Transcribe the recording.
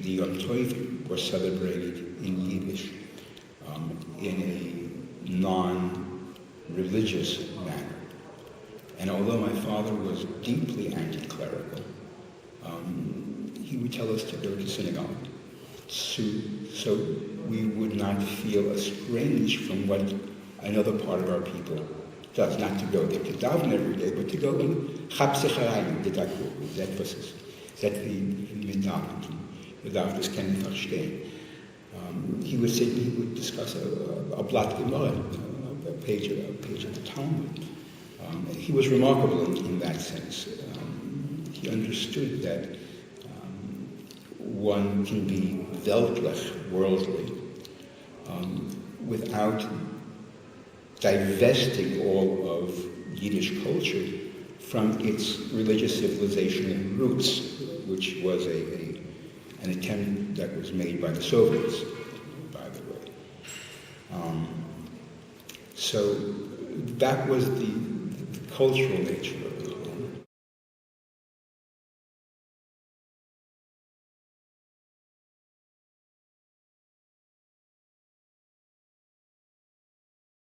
the Yom Tovim were celebrated in Yiddish in a non-religious manner. And although my father was deeply anti-clerical, he would tell us to go to synagogue so we would not feel estranged from what another part of our people does. Not to go there to daven every day, but to go and chapsecharayim, the dakur, that the medavent, the davens can verstehen. He would discuss a blat gemara, a page of the Talmud. He was remarkable in that sense. He understood that one can be weltlich, worldly, without divesting all of Yiddish culture from its religious civilization roots, which was an attempt that was made by the Soviets, by the way. So that was the cultural nature